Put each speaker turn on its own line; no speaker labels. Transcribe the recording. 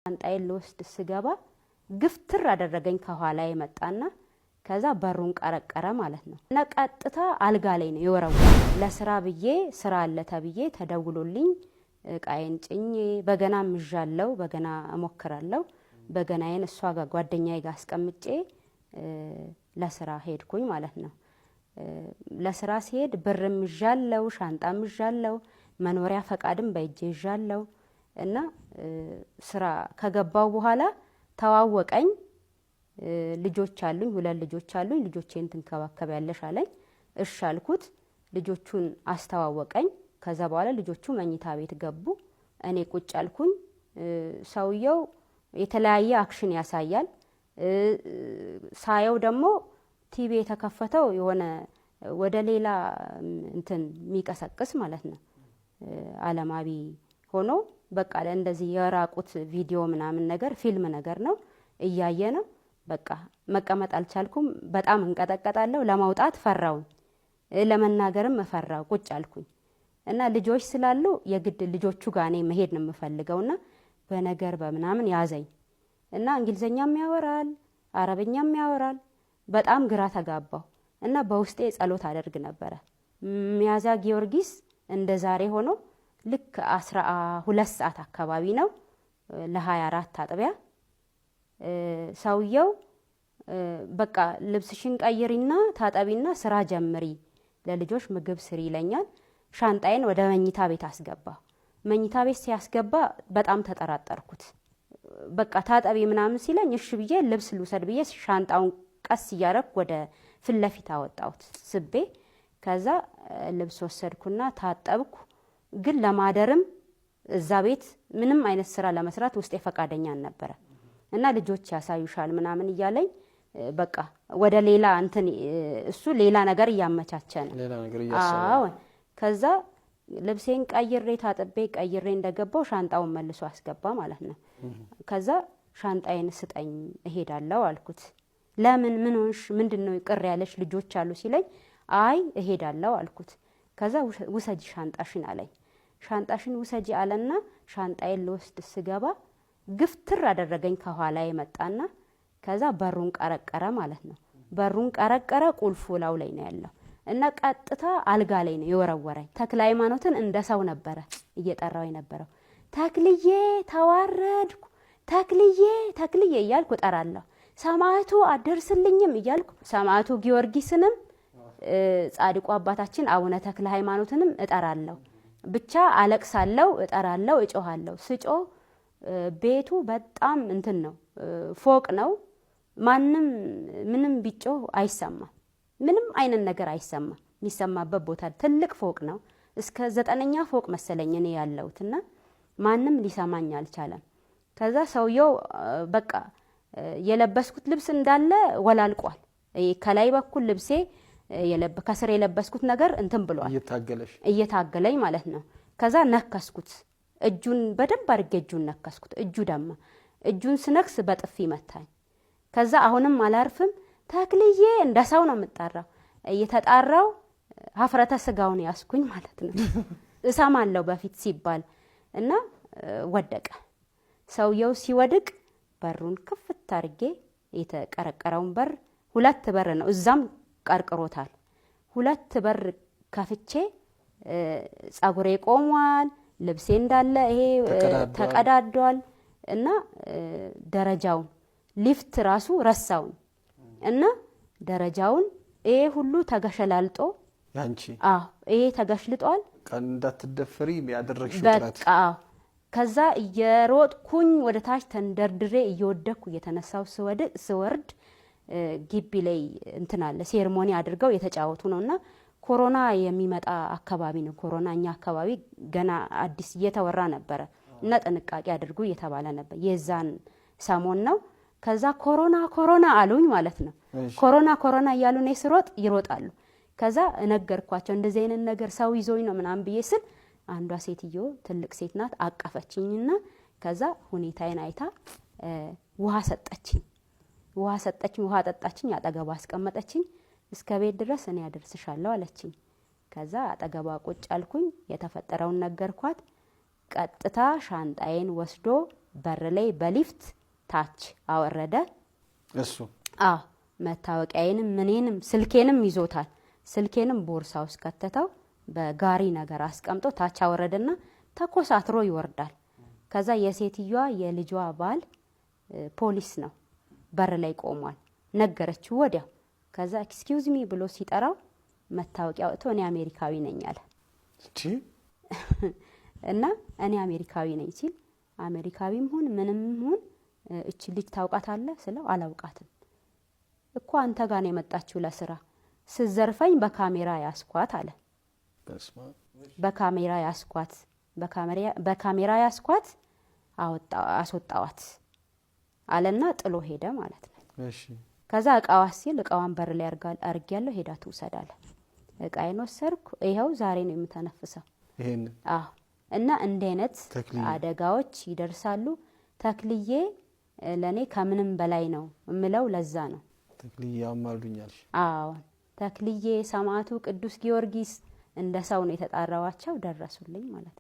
ሻንጣዬን ልወስድ ስገባ ግፍትር አደረገኝ ከኋላ የመጣና ከዛ በሩን ቀረቀረ ማለት ነው። እና ቀጥታ አልጋ ላይ ነው የወረወረው። ለስራ ብዬ ስራ አለ ተብዬ ተደውሎልኝ ቃዬን ጭኜ በገና ምዣለው በገና እሞክራለሁ። በገናዬን እሷ ጋር ጓደኛዬ ጋር አስቀምጬ ለስራ ሄድኩኝ ማለት ነው። ለስራ ሲሄድ ብርም ምዣለው ሻንጣም ምዣለው መኖሪያ ፈቃድም በእጄ ይዣለው እና ስራ ከገባው በኋላ ተዋወቀኝ። ልጆች አሉኝ ሁለት ልጆች አሉኝ ልጆቼን ትንከባከቢያለሽ አለኝ። እሺ አልኩት። ልጆቹን አስተዋወቀኝ። ከዛ በኋላ ልጆቹ መኝታ ቤት ገቡ። እኔ ቁጭ አልኩኝ። ሰውየው የተለያየ አክሽን ያሳያል። ሳየው ደግሞ ቲቪ የተከፈተው የሆነ ወደ ሌላ እንትን የሚቀሰቅስ ማለት ነው። ዓለማዊ ሆኖ በቃ እንደዚህ የራቁት ቪዲዮ ምናምን ነገር ፊልም ነገር ነው እያየ ነው። በቃ መቀመጥ አልቻልኩም። በጣም እንቀጠቀጣለሁ። ለማውጣት ፈራውኝ። ለመናገርም ፈራው። ቁጭ አልኩኝ እና ልጆች ስላሉ የግድ ልጆቹ ጋር እኔ መሄድ ነው የምፈልገውና በነገር በምናምን ያዘኝ እና እንግሊዘኛም ያወራል አረብኛም ያወራል። በጣም ግራ ተጋባው እና በውስጤ ጸሎት አደርግ ነበር። ሚያዝያ ጊዮርጊስ እንደዛሬ ሆኖ ልክ 12 ሰዓት አካባቢ ነው ለ24 አጥቢያ ሰውየው በቃ ልብስሽን ቀይሪና ታጠቢና ስራ ጀምሪ ለልጆች ምግብ ስሪ ይለኛል። ሻንጣዬን ወደ መኝታ ቤት አስገባ። መኝታ ቤት ሲያስገባ በጣም ተጠራጠርኩት። በቃ ታጠቢ ምናምን ሲለኝ እሺ ብዬ ልብስ ልውሰድ ብዬ ሻንጣውን ቀስ እያረኩ ወደ ፊት ለፊት አወጣሁት ስቤ። ከዛ ልብስ ወሰድኩና ታጠብኩ። ግን ለማደርም እዛ ቤት ምንም አይነት ስራ ለመስራት ውስጤ ፈቃደኛ አልነበረ እና ልጆች ያሳዩሻል ምናምን እያለኝ በቃ ወደ ሌላ እንትን እሱ ሌላ ነገር እያመቻቸ ነው።
ሌላ ነገር እያሰበ
ከዛ ልብሴን ቀይሬ ታጥቤ ቀይሬ እንደገባው ሻንጣውን መልሶ አስገባ ማለት ነው። ከዛ ሻንጣዬን ስጠኝ እሄዳለሁ አልኩት። ለምን ምን ሆንሽ ምንድነው ቅር ያለሽ ልጆች አሉ ሲለኝ አይ እሄዳለሁ አልኩት። ከዛ ውሰጂ ሻንጣሽን አለኝ። ሻንጣሽን ውሰጂ አለና ሻንጣዬን ልወስድ ስገባ ግፍትር አደረገኝ ከኋላ የመጣና ከዛ በሩን ቀረቀረ ማለት ነው። በሩን ቀረቀረ። ቁልፉ ላው ላይ ነው ያለው እና ቀጥታ አልጋ ላይ ነው የወረወረኝ። ተክለ ሃይማኖትን እንደ ሰው ነበረ እየጠራው የነበረው። ተክልዬ ተዋረድኩ ተክልዬ ተክልዬ እያልኩ እጠራለሁ። ሰማዕቱ አደርስልኝም እያልኩ ሰማዕቱ ጊዮርጊስንም ጻድቁ አባታችን አቡነ ተክለ ሃይማኖትንም እጠራለሁ። ብቻ አለቅሳለሁ እጠራለሁ እጮሃለሁ። ስጮህ ቤቱ በጣም እንትን ነው ፎቅ ነው። ማንም ምንም ቢጮህ አይሰማም። ምንም አይነት ነገር አይሰማም። የሚሰማበት ቦታ ትልቅ ፎቅ ነው። እስከ 9ኛ ፎቅ መሰለኝ እኔ ያለሁትና ማንም ሊሰማኝ አልቻለም። ከዛ ሰውየው በቃ የለበስኩት ልብስ እንዳለ ወላልቋል። ከላይ በኩል ልብሴ ከስር የለበስኩት ነገር እንትን ብሏል። እየታገለኝ ማለት ነው። ከዛ ነከስኩት። እጁን በደንብ አድርጌ እጁን ነከስኩት። እጁ ደማ። እጁን ስነክስ በጥፊ መታኝ። ከዛ አሁንም አላርፍም። ተክልዬ እንደ ሰው ነው የምጣራው። እየተጣራው ሀፍረተ ስጋውን ያስኩኝ ማለት ነው። እሰማለሁ በፊት ሲባል እና ወደቀ። ሰውየው ሲወድቅ በሩን ክፍት አድርጌ የተቀረቀረውን በር 2 በር ነው እዛም ቀርቅሮታል። 2 በር ከፍቼ ጸጉሬ ቆሟል። ልብሴ እንዳለ ይሄ ተቀዳዷል እና ደረጃውን ሊፍት ራሱ ረሳውን እና ደረጃውን ይሄ ሁሉ ተገሸላልጦ ያንቺ ይሄ ተገሽልጧል።
እንዳትደፈሪ ያደረግሽው ጥረት
በቃ ከዛ እየሮጥኩኝ ወደ ታች ተንደርድሬ እየወደኩ እየተነሳው ስወርድ ግቢ ላይ እንትን አለ ሴርሞኒ አድርገው የተጫወቱ ነውና ኮሮና የሚመጣ አካባቢ ነው። ኮሮና እኛ አካባቢ ገና አዲስ እየተወራ ነበር እና ጥንቃቄ አድርጉ እየተባለ ነበር። የዛን ሰሞን ነው። ከዛ ኮሮና አሉኝ ማለት ነው። ኮሮና እያሉ ነው ስሮጥ ይሮጣሉ። ከዛ ነገርኳቸው እንደዚህ አይነት ነገር ሰው ይዞኝ ነው ምናምን ብዬ ስል አንዷ ሴትዮ ትልቅ ሴት ናት አቀፈችኝና ከዛ ሁኔታዬን አይታ ውሃ ሰጠችኝ። ውሃ ጠጣችኝ። አጠገቧ አስቀመጠችኝ። እስከ ቤት ድረስ እኔ አደርስሻለሁ አለችኝ። ከዛ አጠገቧ ቁጭ አልኩኝ። የተፈጠረውን ነገርኳት። ቀጥታ ሻንጣዬን ወስዶ በር ላይ በሊፍት ታች አወረደ
እሱ
መታወቂያዬንም ምኔንም ስልኬንም ይዞታል። ስልኬንም ቦርሳ ውስጥ ከተተው በጋሪ ነገር አስቀምጦ ታች አወረደና ተኮሳትሮ ይወርዳል። ከዛ የሴትዮዋ የልጇ ባል ፖሊስ ነው በር ላይ ቆሟል። ነገረችው ወዲያው። ከዛ ኤክስኪውዝ ሚ ብሎ ሲጠራው መታወቂያ ወጥቶ እኔ አሜሪካዊ ነኝ አለ። እና እኔ አሜሪካዊ ነኝ ሲል አሜሪካዊም ሆን ምንም ሆን እቺ ልጅ ታውቃታለህ ስለው አላውቃትም እኮ አንተ ጋር ነው የመጣችው ለስራ ስዘርፈኝ በካሜራ ያስኳት አለ። በካሜራ ያስኳት አስወጣዋት አለና ጥሎ ሄደ ማለት ነው። እሺ ከዛ እቃዋ ሲል እቃዋን በር ላይ አርጋለሁ ሄዳ ትውሰዳለ። እቃዬን ወሰርኩ ይሄው ዛሬ ነው የምተነፍሰው። ይሄን እና እንደ አይነት አደጋዎች ይደርሳሉ። ተክልዬ ለኔ ከምንም በላይ ነው እምለው ለዛ ነው። ተክልዬ አማልዱኛል። ተክልዬ ሰማዕቱ ቅዱስ ጊዮርጊስ እንደ ሰው ነው የተጣራዋቸው ደረሱልኝ ማለት ነው።